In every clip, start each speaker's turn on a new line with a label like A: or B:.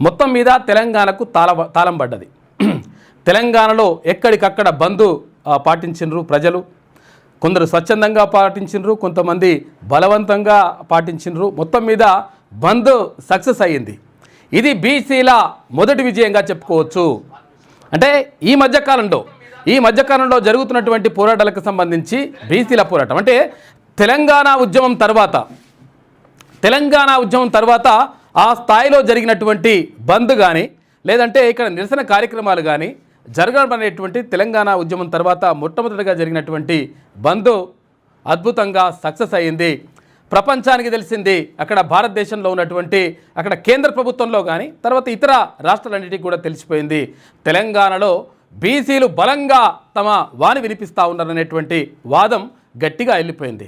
A: మొత్తం మీద తెలంగాణకు తాళం పడ్డది. తెలంగాణలో ఎక్కడికక్కడ బంద్ పాటించినరు ప్రజలు. కొందరు స్వచ్ఛందంగా పాటించినరు, కొంతమంది బలవంతంగా పాటించినరు. మొత్తం మీద బంద్ సక్సెస్ అయ్యింది. ఇది బీసీల మొదటి విజయంగా చెప్పుకోవచ్చు. అంటే ఈ మధ్యకాలంలో జరుగుతున్నటువంటి పోరాటాలకు సంబంధించి బీసీల పోరాటం అంటే తెలంగాణ ఉద్యమం తర్వాత ఆ స్థాయిలో జరిగినటువంటి బంద్ కానీ లేదంటే ఇక్కడ నిరసన కార్యక్రమాలు కానీ జరగడం అనేటువంటి తెలంగాణ ఉద్యమం తర్వాత మొట్టమొదటిగా జరిగినటువంటి బంద్ అద్భుతంగా సక్సెస్ అయ్యింది. ప్రపంచానికి తెలిసింది. అక్కడ భారతదేశంలో ఉన్నటువంటి అక్కడ కేంద్ర ప్రభుత్వంలో కానీ తర్వాత ఇతర రాష్ట్రాలన్నిటికీ కూడా తెలిసిపోయింది. తెలంగాణలో బీసీలు బలంగా తమ వాణి వినిపిస్తూ ఉన్నారనేటువంటి వాదం గట్టిగా వెళ్ళిపోయింది.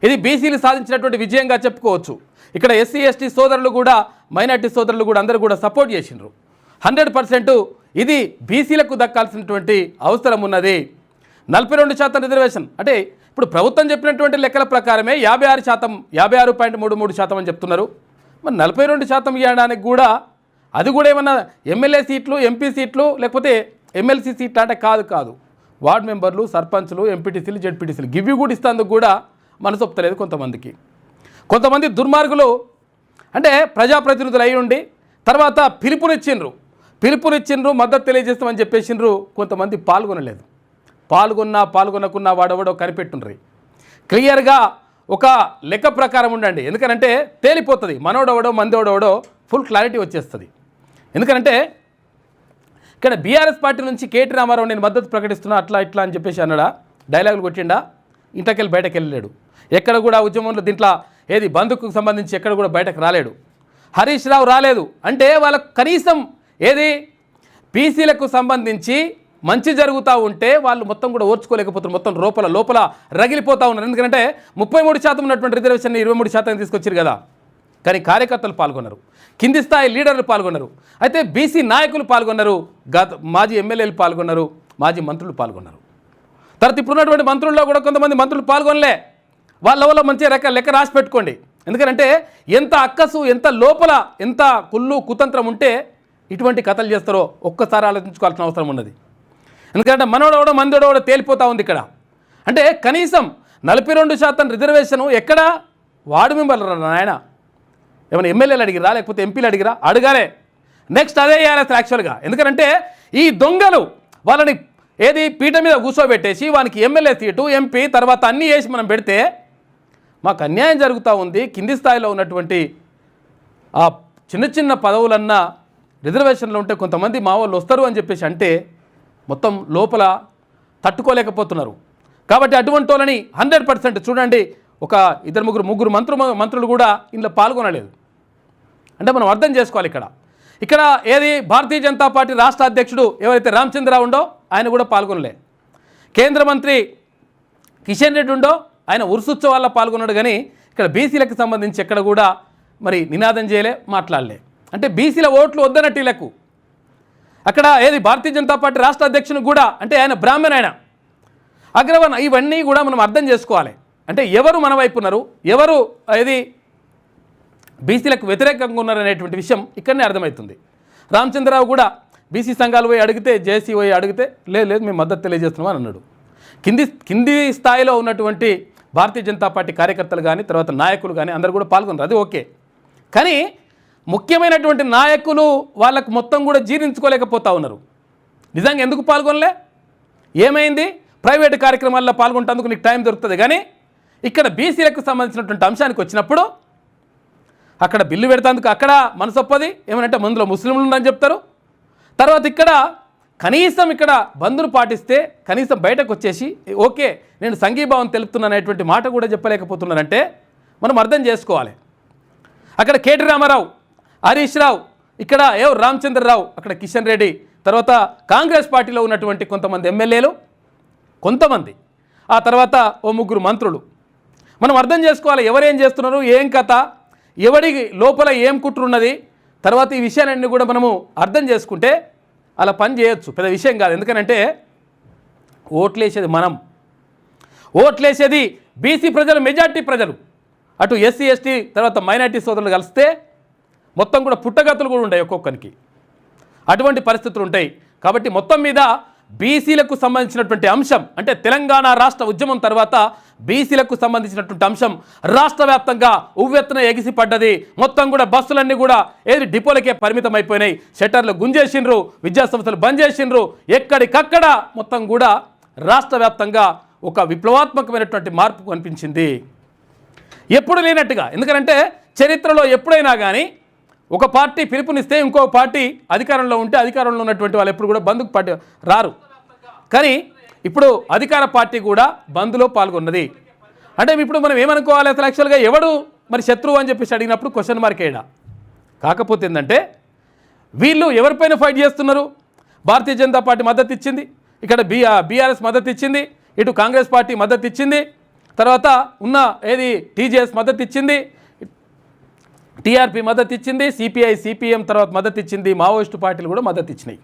A: ఇది బీసీలు సాధించినటువంటి విజయంగా చెప్పుకోవచ్చు. ఇక్కడ ఎస్సీ ఎస్టీ సోదరులు కూడా మైనార్టీ సోదరులు కూడా అందరూ కూడా సపోర్ట్ చేసినారు. 100% ఇది బీసీలకు దక్కాల్సినటువంటి అవసరం ఉన్నది. 42% రిజర్వేషన్ అంటే ఇప్పుడు ప్రభుత్వం చెప్పినటువంటి లెక్కల ప్రకారమే 56.33% అని చెప్తున్నారు. మరి 42% ఇవ్వడానికి కూడా అది కూడా ఏమన్నా ఎమ్మెల్యే సీట్లు, ఎంపీ సీట్లు లేకపోతే ఎమ్మెల్సీ సీట్లు అంటే కాదు. వార్డు మెంబర్లు, సర్పంచ్లు, ఎంపీటీసీలు, జెడ్పీటీసీలు గివ్వి కూడా ఇస్తేందుకు కూడా మనసు ఒప్పుతలేదు కొంతమంది దుర్మార్గులు. అంటే ప్రజాప్రతినిధులు అయి ఉండి తర్వాత పిలుపునిచ్చిండ్రు మద్దతు తెలియజేస్తామని చెప్పేసిండ్రు. కొంతమంది పాల్గొనకున్నా వాడెవడో కనిపెట్టుండ్రి. క్లియర్గా ఒక లెక్క ప్రకారం ఉండండి. ఎందుకనంటే తేలిపోతుంది మనోడెవడో మందోడెవడో ఫుల్ క్లారిటీ వచ్చేస్తుంది. ఎందుకంటే ఇక్కడ బీఆర్ఎస్ పార్టీ నుంచి కేటీ రామారావు నేను మద్దతు ప్రకటిస్తున్నా అట్లా ఇట్లా అని చెప్పేసి అన్నాడా, డైలాగులు కొట్టిండా, ఇంటకెళ్ళి బయటకు వెళ్ళలేడు. ఎక్కడ కూడా ఉద్యమంలో దీంట్లో ఏది బంధుకు సంబంధించి ఎక్కడ కూడా బయటకు రాలేడు. హరీష్ రావు రాలేదు. అంటే వాళ్ళకు కనీసం ఏది బీసీలకు సంబంధించి మంచి జరుగుతూ ఉంటే వాళ్ళు మొత్తం కూడా ఓర్చుకోలేకపోతున్నారు. మొత్తం లోపల రగిలిపోతూ ఉన్నారు. ఎందుకంటే 33% ఉన్నటువంటి రిజర్వేషన్ 23% తీసుకొచ్చారు కదా. కానీ కార్యకర్తలు పాల్గొన్నారు, కింది స్థాయి లీడర్లు పాల్గొన్నారు, అయితే బీసీ నాయకులు పాల్గొన్నారు, మాజీ ఎమ్మెల్యేలు పాల్గొన్నారు, మాజీ మంత్రులు పాల్గొన్నారు. తర్వాత ఇప్పుడున్నటువంటి మంత్రుల్లో కూడా కొంతమంది మంత్రులు పాల్గొనలే. వాళ్ళ మంచిగా లెక్క రాసి పెట్టుకోండి. ఎందుకంటే ఎంత అక్కసు, ఎంత లోపల ఎంత కుళ్ళు కుతంత్రం ఉంటే ఇటువంటి కథలు చేస్తారో ఒక్కసారి ఆలోచించుకోవాల్సిన అవసరం ఉన్నది. ఎందుకంటే మనోడవడో మందోడవడో తేలిపోతూ ఉంది ఇక్కడ. అంటే కనీసం 42% రిజర్వేషను ఎక్కడ వార్డు మెంబర్లు నాయన ఏమైనా ఎమ్మెల్యేలు అడిగిరా లేకపోతే ఎంపీలు అడగాలే. నెక్స్ట్ అదే చేయాలి యాక్చువల్గా. ఎందుకంటే ఈ దొంగలు వాళ్ళని ఏది పీఠ మీద కూర్చోబెట్టేసి వానికి ఎమ్మెల్యే సీటు, ఎంపీ తర్వాత అన్నీ వేసి మనం పెడితే మాకు అన్యాయం జరుగుతూ ఉంది. కింది స్థాయిలో ఉన్నటువంటి ఆ చిన్న పదవులన్నా రిజర్వేషన్లో ఉంటే కొంతమంది మా వాళ్ళు వస్తారు అని చెప్పేసి అంటే మొత్తం లోపల తట్టుకోలేకపోతున్నారు. కాబట్టి అటువంటి వాళ్ళని 100% చూడండి. ఒక ముగ్గురు మంత్రులు కూడా ఇందులో పాల్గొనలేదు. అంటే మనం అర్థం చేసుకోవాలి. ఇక్కడ ఏది భారతీయ జనతా పార్టీ రాష్ట్ర అధ్యక్షుడు ఎవరైతే రామచంద్రరావు ఉండో ఆయన కూడా పాల్గొనలే. కేంద్ర మంత్రి కిషన్ రెడ్డి ఉండో ఆయన ఉరుసుత్సవాల్లో పాల్గొన్నాడు. కానీ ఇక్కడ బీసీలకు సంబంధించి ఎక్కడ కూడా మరి నినాదం చేయలే, మాట్లాడలే. అంటే బీసీల ఓట్లు వద్దనట్టు వీళ్ళకు. అక్కడ ఏది భారతీయ జనతా పార్టీ రాష్ట్ర అధ్యక్షుని కూడా అంటే ఆయన బ్రాహ్మణ, ఆయన అగ్రవర్ణ, ఇవన్నీ కూడా మనం అర్థం చేసుకోవాలి. అంటే ఎవరు మన వైపు ఉన్నారు, ఎవరు ఏది బీసీలకు వ్యతిరేకంగా ఉన్నారనేటువంటి విషయం ఇక్కడనే అర్థమవుతుంది. రామచంద్రరావు కూడా బీసీ సంఘాలు పోయి అడిగితే, జేసీ పోయి అడిగితే లేదు మేము మద్దతు తెలియజేస్తున్నాం అని అన్నాడు. కింది స్థాయిలో ఉన్నటువంటి భారతీయ జనతా పార్టీ కార్యకర్తలు కానీ తర్వాత నాయకులు కానీ అందరూ కూడా పాల్గొన్నారు. అది ఓకే. కానీ ముఖ్యమైనటువంటి నాయకులు వాళ్ళకు మొత్తం కూడా జీర్ణించుకోలేకపోతూ ఉన్నారు. నిజంగా ఎందుకు పాల్గొనలే, ఏమైంది? ప్రైవేటు కార్యక్రమాల్లో పాల్గొంటేందుకు నీకు టైం దొరుకుతుంది. కానీ ఇక్కడ బీసీలకు సంబంధించినటువంటి అంశానికి వచ్చినప్పుడు అక్కడ బిల్లు పెడతాందుకు అక్కడ మనసొప్పది ఏమనంటే మందులో ముస్లింలు ఉందని చెప్తారు. తర్వాత కనీసం ఇక్కడ బంధును పాటిస్తే కనీసం బయటకు వచ్చేసి ఓకే నేను సంఘీభావం తెలుపుతున్నాననేటువంటి మాట కూడా చెప్పలేకపోతున్నారంటే మనం అర్థం చేసుకోవాలి. అక్కడ కేటీ రామారావు, హరీష్ రావు, ఇక్కడ రామచంద్రరావు, అక్కడ కిషన్ రెడ్డి, తర్వాత కాంగ్రెస్ పార్టీలో ఉన్నటువంటి కొంతమంది ఎమ్మెల్యేలు, కొంతమంది ఆ తర్వాత ఓ ముగ్గురు మంత్రులు. మనం అర్థం చేసుకోవాలి ఎవరేం చేస్తున్నారు, ఏం కథ, ఎవడి లోపల ఏం కుట్రున్నది. తర్వాత ఈ విషయాలన్నీ కూడా మనము అర్థం చేసుకుంటే అలా పని చేయొచ్చు, పెద్ద విషయం కాదు. ఎందుకనంటే ఓట్లేసేది మనం, ఓట్లేసేది బీసీ ప్రజలు, మెజార్టీ ప్రజలు. అటు ఎస్సీ ఎస్టీ తర్వాత మైనార్టీ సోదరులు కలిస్తే మొత్తం కూడా పుట్టగతులు కూడా ఉంటాయి ఒక్కొక్కరికి, అటువంటి పరిస్థితులు ఉంటాయి. కాబట్టి మొత్తం మీద బీసీలకు సంబంధించినటువంటి అంశం అంటే తెలంగాణ రాష్ట్ర ఉద్యమం తర్వాత బీసీలకు సంబంధించినటువంటి అంశం రాష్ట్ర వ్యాప్తంగా ఉవ్వెత్తున ఎగిసిపడ్డది. మొత్తం కూడా బస్సులన్నీ కూడా ఏది డిపోలకే పరిమితం అయిపోయినాయి, షట్టర్లు గుంజేసిండ్రు, విద్యాసంస్థలు బంద్ చేసిండ్రు, ఎక్కడికక్కడ మొత్తం కూడా రాష్ట్ర వ్యాప్తంగా ఒక విప్లవాత్మకమైనటువంటి మార్పు కనిపించింది ఎప్పుడు లేనట్టుగా. ఎందుకంటే చరిత్రలో ఎప్పుడైనా కానీ ఒక పార్టీ పిలుపునిస్తే ఇంకో పార్టీ అధికారంలో ఉంటే అధికారంలో ఉన్నటువంటి వాళ్ళు ఎప్పుడు కూడా బంద్కు రారు. కానీ ఇప్పుడు అధికార పార్టీ కూడా బంద్లో పాల్గొన్నది. అంటే ఇప్పుడు మనం ఏమనుకోవాలి, అసలు యాక్చువల్గా ఎవడు మరి శత్రువు అని చెప్పేసి అడిగినప్పుడు క్వశ్చన్ మార్క్ ఏడా. కాకపోతే ఏంటంటే వీళ్ళు ఎవరిపైన ఫైట్ చేస్తున్నారు, భారతీయ జనతా పార్టీ మద్దతు ఇచ్చింది, ఇక్కడ బీఆర్ఎస్ మద్దతు ఇచ్చింది, ఇటు కాంగ్రెస్ పార్టీ మద్దతు ఇచ్చింది, తర్వాత ఉన్న ఏది టీజేఎస్ మద్దతు ఇచ్చింది, టీఆర్పీ మద్దతు ఇచ్చింది, సిపిఐ సిపిఎం తర్వాత మద్దతు ఇచ్చింది, మావోయిస్టు పార్టీలు కూడా మద్దతు ఇచ్చినాయి.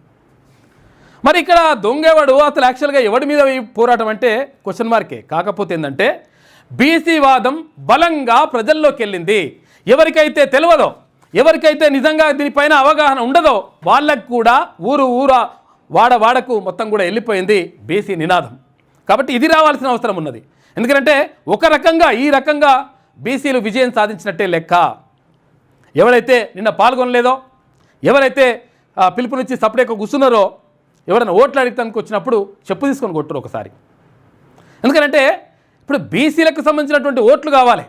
A: మరి ఇక్కడ దొంగేవాడు అసలు యాక్చువల్గా ఎవడి మీద ఈ పోరాటం అంటే క్వశ్చన్ మార్కే. కాకపోతే ఏంటంటే బీసీ వాదం బలంగా ప్రజల్లోకి వెళ్ళింది. ఎవరికైతే తెలియదో, ఎవరికైతే నిజంగా దీనిపైన అవగాహన ఉండదో వాళ్ళకు కూడా ఊర వాడకు మొత్తం కూడా వెళ్ళిపోయింది బీసీ నినాదం. కాబట్టి ఇది రావాల్సిన అవసరం ఉన్నది. ఎందుకంటే ఒక రకంగా ఈ రకంగా బీసీలు విజయం సాధించినట్టే లెక్క. ఎవరైతే నిన్న పాల్గొనలేదో, ఎవరైతే పిలుపునిచ్చి సపరేట్గా కూర్చున్నారో, ఎవరైనా ఓట్లు అడిగడానికి వచ్చినప్పుడు చెప్పు తీసుకొని కొట్టరు ఒకసారి. ఎందుకంటే ఇప్పుడు బీసీలకు సంబంధించినటువంటి ఓట్లు కావాలి,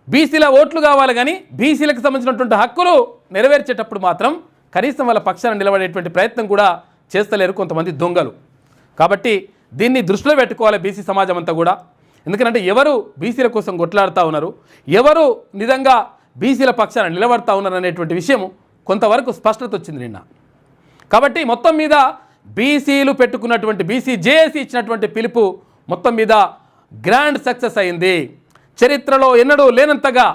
A: బీసీల ఓట్లు కావాలి, కానీ బీసీలకు సంబంధించినటువంటి హక్కులు నెరవేర్చేటప్పుడు మాత్రం కనీసం వాళ్ళ పక్షాన నిలబడేటువంటి ప్రయత్నం కూడా చేస్తలేరు కొంతమంది దొంగలు. కాబట్టి దీన్ని దృష్టిలో పెట్టుకోవాలి బీసీ సమాజం అంతా కూడా. ఎందుకంటే ఎవరు బీసీల కోసం కొట్లాడుతూ ఉన్నారు, ఎవరు నిజంగా బీసీల పక్షాన నిలబడతా ఉన్నారు అనేటువంటి విషయం కొంతవరకు స్పష్టత వచ్చింది నిన్న. కాబట్టి మొత్తం మీద బీసీలు పెట్టుకున్నటువంటి బీసీ జేఏసీ ఇచ్చినటువంటి పిలుపు మొత్తం మీద గ్రాండ్ సక్సెస్ అయింది. చరిత్రలో ఎన్నడూ లేనంతగా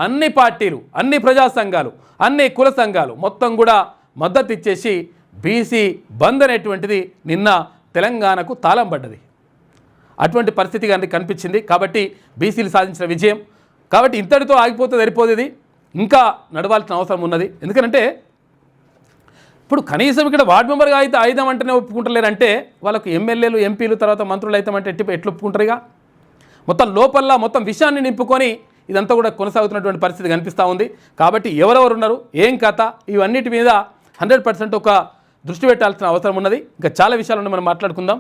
A: అన్ని పార్టీలు, అన్ని ప్రజా సంఘాలు, అన్ని కుల సంఘాలు మొత్తం కూడా మద్దతు ఇచ్చేసి బీసీ బంద్ అనేటువంటిది నిన్న తెలంగాణకు తాళం పడ్డది. అటువంటి పరిస్థితి కానీ కనిపించింది. కాబట్టి బీసీలు సాధించిన విజయం. కాబట్టి ఇంతటితో ఆగిపోతే సరిపోతుంది, ఇంకా నడవాల్సిన అవసరం ఉన్నది. ఎందుకంటే ఇప్పుడు కనీసం ఇక్కడ వార్డు మెంబర్గా అయితే ఆయుధం అంటేనే ఒప్పుకుంటలేరంటే వాళ్ళకు ఎమ్మెల్యేలు ఎంపీలు తర్వాత మంత్రులు అవుతామంటే ఎట్లు ఒప్పుకుంటారుగా. మొత్తం లోపల మొత్తం విషయాన్ని నింపుకొని ఇదంతా కూడా కొనసాగుతున్నటువంటి పరిస్థితి కనిపిస్తూ ఉంది. కాబట్టి ఎవరెవరు ఉన్నారు, ఏం కథ, ఇవన్నిటి మీద 100% ఒక దృష్టి పెట్టాల్సిన అవసరం ఉన్నది. ఇంకా చాలా విషయాలను మనం మాట్లాడుకుందాం.